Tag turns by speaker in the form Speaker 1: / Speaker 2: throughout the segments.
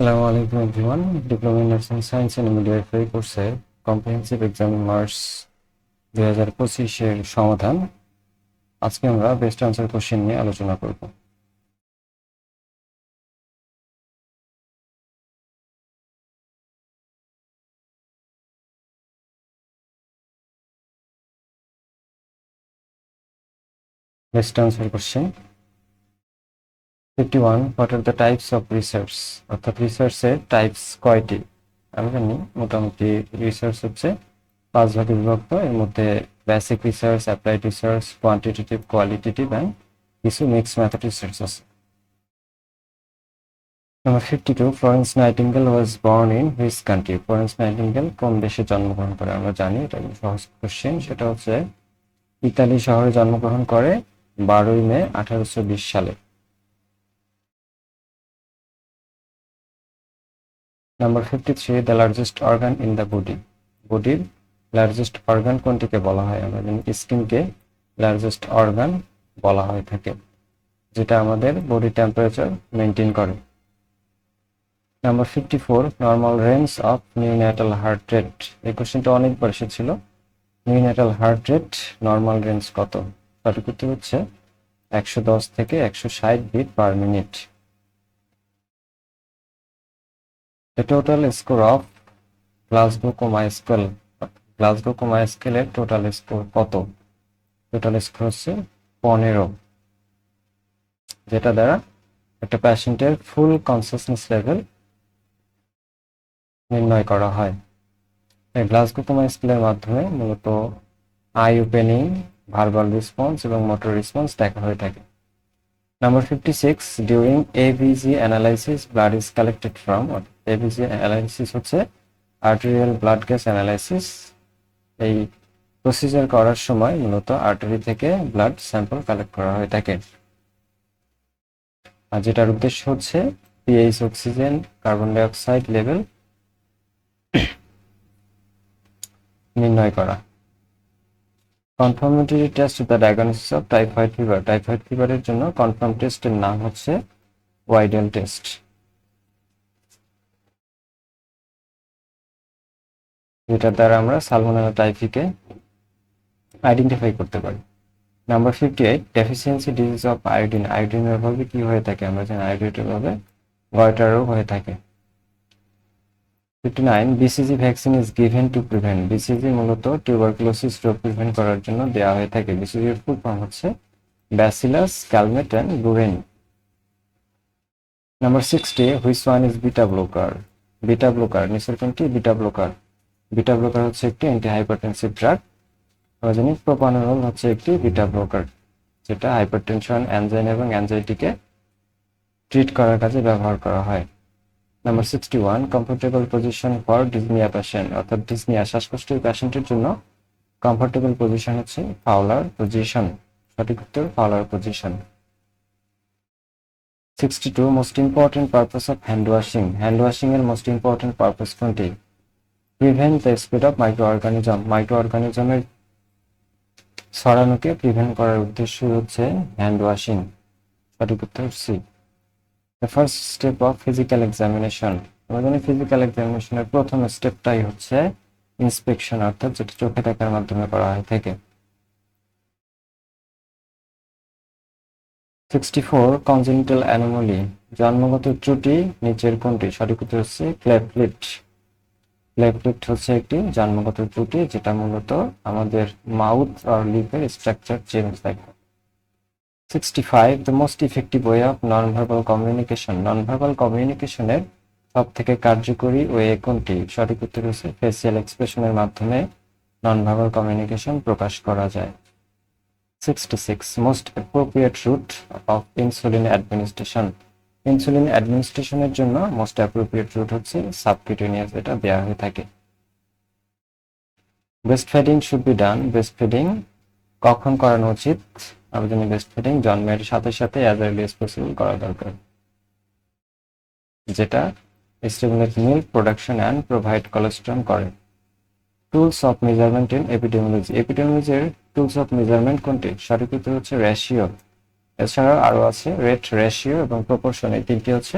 Speaker 1: আসসালামু আলাইকুম everyone. Diploma in nursing science and midwifery কোর্সে কম্প্রিহেনসিভ এক্সাম মার্চ 2025 এর সমাধান। আজকে আমরা বেস্ট আনসার কোশ্চেন নিয়ে আলোচনা করব। Best answer question 51, what are the types of research? অর্থাৎ রিসার্চের টাইপস কয়টি? আমরা জানি মোটামুটি রিসার্চ হচ্ছে 5 ভাগে বিভক্ত। এর মধ্যে basic research, applied research, quantitative, qualitative and কিছু মিক্সড মেথড রিসার্চ আছে। Number 52, Florence Nightingale was born in which country? Florence Nightingale কোন দেশে জন্মগ্রহণ করে? আমরা জানি এটা সহজ কোশ্চেন, সেটা হচ্ছে ইতালি শহরে জন্মগ্রহণ করে 12ই মে 1820 সালে। Number 53, the largest organ in the body. বডির লার্জেস্ট অর্গান কোনটিকে বলা হয়? আমরা জানি স্কিনকে লার্জেস্ট অর্গান বলা হয়ে থাকে, যেটা আমাদের বডি টেম্পারেচার মেনটেন করে। Number 54, normal range of neonatal heart rate. এই কোশ্চেনটা অনেকবার এসেছিল। Neonatal heart rate normal range কত? সঠিক উত্তর হচ্ছে 110 থেকে 160 beat per minute. The total score of Glasgow coma scale. Glasgow coma স্কেলের টোটাল স্কোর কত? টোটাল স্কোর হচ্ছে 15, যেটা দ্বারা একটা পেশেন্টের ফুল কনসিয়াসনেস লেভেল নির্ণয় করা হয়। এই গ্লাসগো কোমা স্কেলের মাধ্যমে মূলত আই ওপেনিং, ভার্বাল রেসপন্স এবং মোটর রেসপন্স দেখা হয়ে থাকে। Number 56, during ABG analysis blood is collected from. ABG analysis হচ্ছে আর্টেরিয়াল ব্লাড গ্যাস অ্যানালাইসিস। এই প্রসিজার করার সময় মূলত আর্টারি থেকে ব্লাড স্যাম্পল কালেক্ট করা হয়ে থাকে, আর যেটার উদ্দেশ্য হচ্ছে pH, oxygen, carbon dioxide level নির্ণয় করা। Confirmatory test the diagnosis of typhoid fever. Typhoid ফিভারের জন্য কনফার্ম টেস্টের নাম হচ্ছে ওয়াইডেল টেস্ট, যেটার দ্বারা আমরা সালমোনেলা টাইফিকে আইডেন্টিফাই করতে পারি। Number 58, deficiency disease of iodine. আয়োডিনের অভাবে কি হয়ে থাকে? আমরা জানি আয়োডিনের অভাবে গয়টার রোগ হয়ে থাকে। 59, BCG vaccine is given to prevent. BCG মূলত টিউবারকুলোসিস রোগ প্রিভেন্ট করার জন্য দেওয়া হয়ে থাকে। বিসিজির ফুল ফর্ম হচ্ছে ব্যাসিলাস ক্যালমেট অ্যান্ড বুভেনি। Number 60, which one is beta blocker? Beta blocker নিচের কোনটি বিটা ব্লকার? বিটা ব্লকার হচ্ছে একটি অ্যান্টি হাইপারটেনসিভ ড্রাগ। আমরা জানি প্রোপানোল হচ্ছে একটি বিটা ব্লকার, যেটা হাইপারটেনশন, অ্যানজাইনা এবং অ্যাংজাইটিকে ট্রিট করার কাজে ব্যবহার করা হয়। Number 61, comfortable position for dyspnoea patient. অর্থাৎ ডিসনিয়া শ্বাসকষ্টের পেশেন্টের জন্য কমফোর্টেবল পজিশন হচ্ছে ফাউলার পজিশন। সঠিক উত্তর Fowler position. 62, most important purpose of hand washing. Hand washing এর মোস্ট ইম্পর্টেন্ট পারপাস কোনটি? Prevent the spread of micro organism. Micro অর্গানিজমের ছড়ানোকে প্রিভেন্ট করার উদ্দেশ্য হচ্ছে হ্যান্ড ওয়াশিং। সঠিক উত্তর C. The first step of physical examination. আমরা জানি ফিজিক্যাল এক্সামিনেশনের প্রথম স্টেপটাই হচ্ছে ইন্সপেকশন, অর্থাৎ যেটা চোখে দেখার মাধ্যমে করা হয়ে থাকে। 64, কনজেনিটাল অ্যানোমালি। জন্মগত ত্রুটি নিচের কোনটি? সঠিক উত্তর হচ্ছে ক্লেফট। ক্লেফট হচ্ছে একটি জন্মগত ত্রুটি, যেটা মূলত আমাদের মাউথ আর লিপের স্ট্রাকচার চেঞ্জ থাকে। 65, the most effective way of non verbal communication. Non verbal কমিউনিকেশনের সব থেকে কার্যকরী ওয়ে কোনটি? সঠিক উত্তর হচ্ছে ফেসিয়াল এক্সপ্রেশনের মাধ্যমে নন ভার্বাল কমিউনিকেশন প্রকাশ করা যায়। 66, most appropriate route of insulin administration. Insulin অ্যাডমিনিস্ট্রেশনের জন্য মোস্ট অ্যাপ্রোপ্রিয়েট রুট হচ্ছে সাবকিউটেনিয়াস, এটা দেওয়া হয়ে থাকে। Breast feeding should be done. Breast feeding কখন করানো উচিত? আমরা জানি ব্রেস্ট ফিডিং জন্মের সাথে সাথে অ্যাজ আর্লি এজ পসিবল করা দরকার, যেটা stimulate milk production and provide cholesterol করে। Tools of measurement in epidemiology. এপিডেমিওলজির টুলস অফ মেজারমেন্ট কোনটি? সঠিক উত্তর হচ্ছে রেশিও। এছাড়াও আরো আছে রেট, রেশিও এবং প্রপোর্শন। এই তিনটি হচ্ছে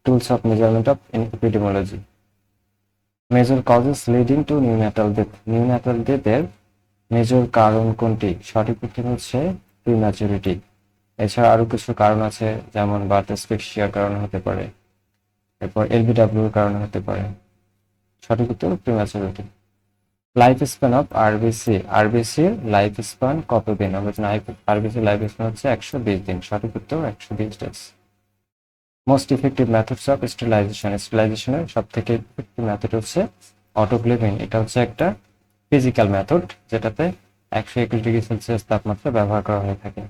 Speaker 1: Tools of measurement of epidemiology. Major causes leading to neonatal death. Neonatal death-এর মেজর কারণ কোনটি? সঠিক উত্তর হচ্ছে প্রিম্যাচুরিটি। এছাড়া আরো কিছু কারণ আছে, যেমন বার্থ অ্যাসফিক্সিয়ার কারণে হতে পারে, এরপর এলবিডব্লিউর কারণে হতে পারে। সঠিক উত্তর prematurity. Life span of RBC. আরবিসির লাইফ স্প্যান কতদিন? আমরা জানি আরবিসির লাইফ স্প্যান হচ্ছে 120 দিন। সঠিক উত্তর 120 days. Most effective methods of sterilisation. স্টেরিলাইজেশনের সব থেকে ইফেক্টিভ মেথড হচ্ছে অটোক্লেভিং। এটা হচ্ছে একটা ফিজিক্যাল মেথড, যেটাতে 121 ডিগ্রি সেলসিয়াস তাপমাত্রা ব্যবহার করা হয়ে থাকে।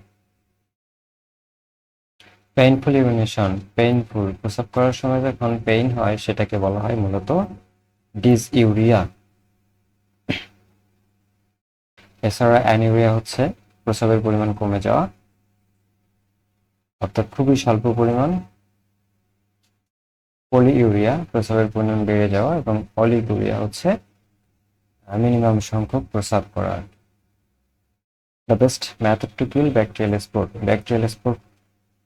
Speaker 1: Painful urination. পেইনফুল, প্রস্রাব করার সময় যখন পেইন হয় সেটাকে বলা হয় মূলত ডিসইউরিয়া। এছাড়া অ্যানিউরিয়া হচ্ছে প্রস্রাবের পরিমাণ কমে যাওয়া, অর্থাৎ খুবই স্বল্প পরিমাণ। পলিইউরিয়া প্রস্রাবের পরিমাণ বেড়ে যাওয়া, এবং অলিগুরিয়া হচ্ছে মিনিমাম সংখ্যক প্রস্রাব করা। The best method to kill bacterial spore. Bacterial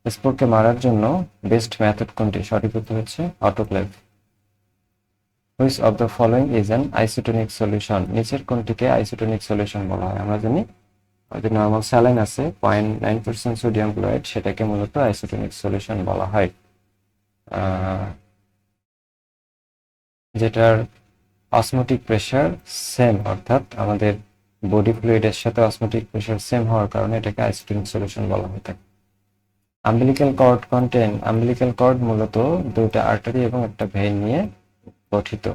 Speaker 1: স্পোরকে মারার জন্য বেস্ট মেথড কোনটি? সঠিক উত্তর হচ্ছে autoclave. Which of the following is an isotonic solution. নিচের কোনটিকে আইসোটোনিক সলিউশন বলা হয়? আমরা জানি যে নর্মাল স্যালাইন আছে 0.9% সোডিয়াম ক্লোরাইড, সেটাকে মূলত আইসোটোনিক সলিউশন বলা হয়। যেটার অসমোটিক প্রেশার সেম, অর্থাৎ আমাদের বডি ফ্লুইডের সাথে অসমোটিক প্রেশার সেম হওয়ার কারণে এটাকে আইসোটোনিক সলিউশন বলা হয়ে থাকে। Umbilical cord contain. Umbilical cord মূলত দুইটা আর্টারি এবং একটা ভেইন নিয়ে গঠিত।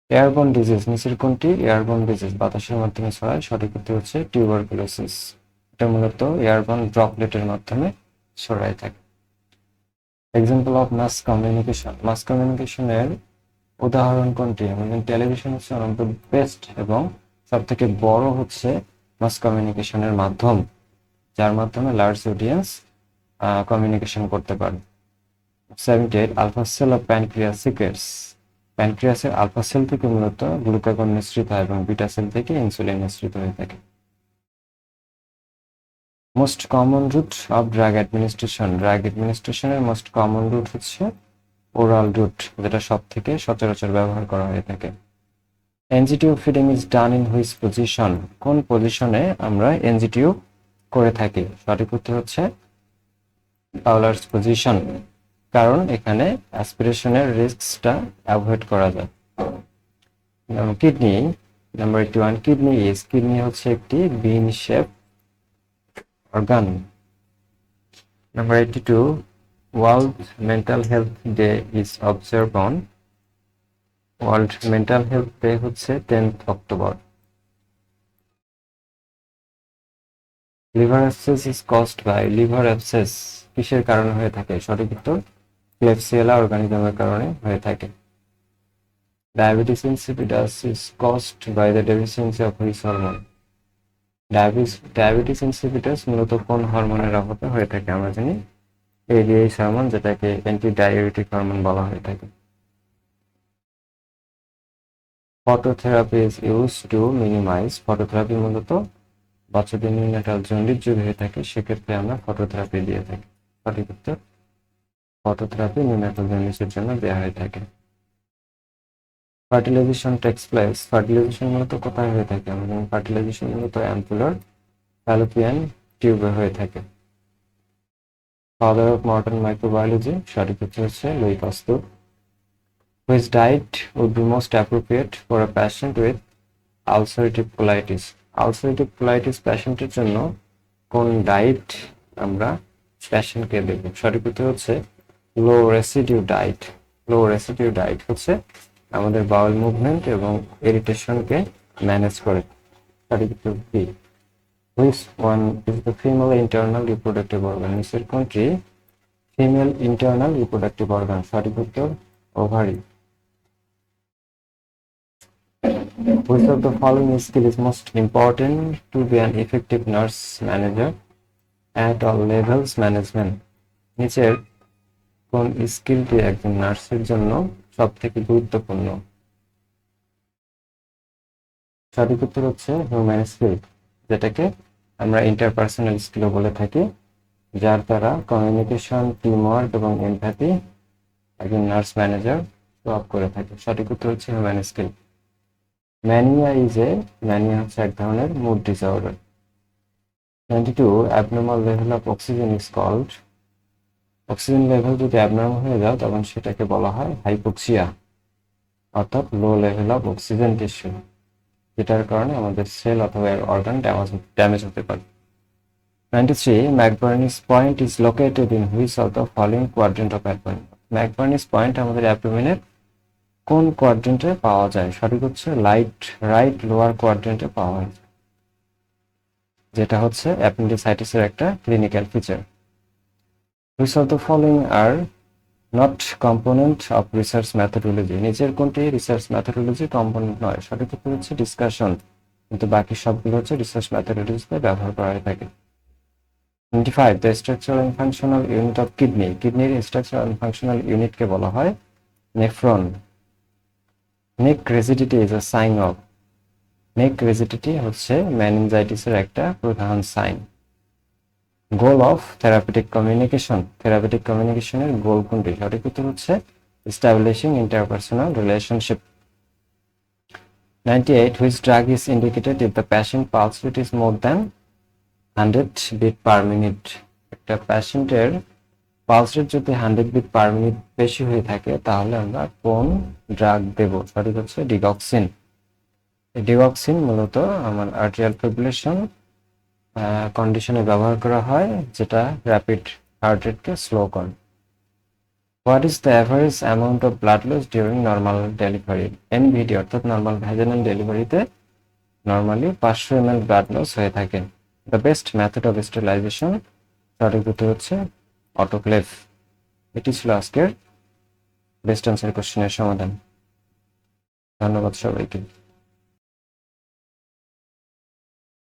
Speaker 1: Airborne disease. নিচের কোনটি এয়ারবোন ডিজিজ? বাতাসের মাধ্যমে ছড়ায়। সঠিক উত্তর হচ্ছে টিউবারকুলোসিস। এটা মূলত এয়ারবোন ড্রপলেটের মাধ্যমে ছড়ায় থাকে। Example of mass communication. Mass কমিউনিকেশনের উদাহরণ কোনটি? আমাদের টেলিভিশন হচ্ছে ওয়ান অফ দ্য বেস্ট এবং সব থেকে বড় হচ্ছে মাস কমিউনিকেশনের মাধ্যম, যার মাধ্যমে লার্জ অডিয়েন্স কমিউনিকেশন করতে পারে। 78 alpha cell of pancreas secretes. প্যানক্রিয়াসের আলফা সেল থেকে মূলত গ্লুকাগন নিঃসৃত হয় এবং বিটা সেল থেকে ইনসুলিন নিঃসৃত হয়ে থাকে। Most common route of drug administration. Drug অ্যাডমিনিস্ট্রেশনের মোস্ট কমন রুট হচ্ছে ওরাল রুট, যেটা সব থেকে সচরাচর ব্যবহার করা হয়ে থাকে। NGT feeding is done in which position. কোন পজিশনে আমরা এনজিটিউ করে থাকি? সঠিক উত্তর হচ্ছে পাউলার্স পজিশন, কারণ এখানে অ্যাসপিরেশনের রিস্কটা অ্যাভয়েড করা যায়। Kidney. Number 81 kidney is. Kidney হচ্ছে একটি bean shape organ. Number 82 world mental health day is observe on. World mental health day হচ্ছে 10th October. Liver abscess is caused by. Liver abscess কিসের কারণে হয়ে থাকে? সঠিক উত্তর ক্লেবসিয়েলা অর্গানিজমের কারণে হয়ে থাকে। Diabetes insipidus is caused by the deficiency of which hormone. Diabetes insipidus মূলত কোন হরমোনের অভাবে হয়ে থাকে? আমরা জানি এডিএইচ হরমোন, যেটাকে অ্যান্টি ডায়াবেটিক হরমোন বলা হয়ে থাকে। Phototherapy is use to minimize. Phototherapy মূলত বাচ্চাদের নিউনেটাল জন্ডিস যদি হয়ে থাকে সেক্ষেত্রে আমরা ফটোথেরাপি দিয়ে থাকি। সঠিক উত্তর ফটোথেরাপি নিউনেটাল জন্ডিসের জন্য দেওয়া হয়ে থাকে। Fertilisation takes place. ফার্টিলাইজেশন মূলত কোথায় হয়ে থাকে? আমরা জানি ফার্টিলাইজেশন মূলত অ্যাম্পুলার ফ্যালোপিয়ান টিউবে হয়ে থাকে। Father of modern microbiology. সঠিক উত্তর হচ্ছে Louis Pasteur. Which diet would be most appropriate for a patient with ulcerative colitis. Ulcerative colitis প্যাশেন্টের জন্য কোন ডায়েট আমরা প্যাশেন্টকে দেব? সঠিক উত্তর হচ্ছে low residue diet. Low residue diet হচ্ছে আমাদের বাউল মুভমেন্ট এবং ইরিটেশনকে ম্যানেজ করে। সঠিক উত্তর B. Which one is the female internal reproductive organ. নিচের কোনটি ফিমেল ইন্টারনাল রিপ্রোডাক্টিভ অর্গান? সঠিক উত্তর ovary. Which of the following skill is most important to be an effective nurse manager at all levels management? নিচের কোন স্কিলটি একজন নার্সের জন্য সব থেকে গুরুত্বপূর্ণ? সঠিক উত্তর হচ্ছে হিউম্যান স্কিল, যেটাকে আমরা ইন্টারপার্সোনাল স্কিলও বলে থাকি। যার দ্বারা কমিউনিকেশন, টিমওয়ার্ক এবং এমপ্যাথি একজন নার্স ম্যানেজার শো আপ করে থাকে। সঠিক উত্তর হচ্ছে হিউম্যান স্কিল। ম্যানিয়া হচ্ছে এক ধরনের mood disorder. 92 abnormal level of oxygen is called. Oxygen level যদি অ্যাবনর্মাল হয়ে যায় তখন সেটাকে বলা হয় হাইপোক্সিয়া, অর্থাৎ low level of oxygen tissue, যেটার কারণে আমাদের সেল অথবা অর্গান ড্যামেজ হতে পারে। 93 McBurney's point is located in which of the following quadrant of abdomen. McBurney's point আমাদের অ্যাবডোমেনের কোন কোয়াড্রেন্টে পাওয়া যায়? সঠিক হচ্ছে রাইট লোয়ার কোয়াড্রেন্টে পাওয়া যায়, যেটা হচ্ছে অ্যাপেন্ডিসাইটিসের একটা clinical feature. Which of the following are not component of research methodology. নিচের কোনটি রিসার্চ ম্যাথোডোলজি কম্পোনেন্ট নয়? সঠিক উত্তর হচ্ছে ডিসকাশন, কিন্তু বাকি সবগুলো হচ্ছে রিসার্চ ম্যাথোডোলজিতে ব্যবহার করা হয়ে থাকে। 25 the structural and functional unit of kidney. কিডনির স্ট্রাকচারাল এন্ড ফাংশনাল ইউনিটকে বলা হয় nephron. Neck rigidity is a sign of. Neck rigidity হচ্ছে মেনিনজাইটিসের একটা প্রধান sign. Goal of therapeutic communication. Therapeutic কমিউনিকেশনের গোল কোনটি? সঠিক উত্তর হচ্ছে establishing interpersonal relationship. 98 which drug is indicated if the patient pulse rate is more than 100 beat per minute. একটা প্যাশেন্টের পালস রেট যদি 100 বিট পার মিনিট বেশি হয়ে থাকে তাহলে আমরা কোন ড্রাগ দেব? সঠিক হচ্ছে ডিগক্সিন। ডিগক্সিন মূলত আমার আর্টেরিয়াল ফিব্রিলেশন কন্ডিশনে ব্যবহার করা হয়, যেটা র্যাপিড হার্ট রেটকে স্লো করে। What is the average amount of blood loss during normal delivery? NVD অর্থাৎ নর্মাল ভ্যাজিনাল ডেলিভারিতে নর্মালি 500 ml ব্লাড লস হয়ে থাকে। The best method of sterilisation. সঠিক উত্তর হচ্ছে অটোক্লেভ। এটি ছিল আজকের বেস্ট আনসার কোশ্চেনের সমাধান। ধন্যবাদ সবাইকে।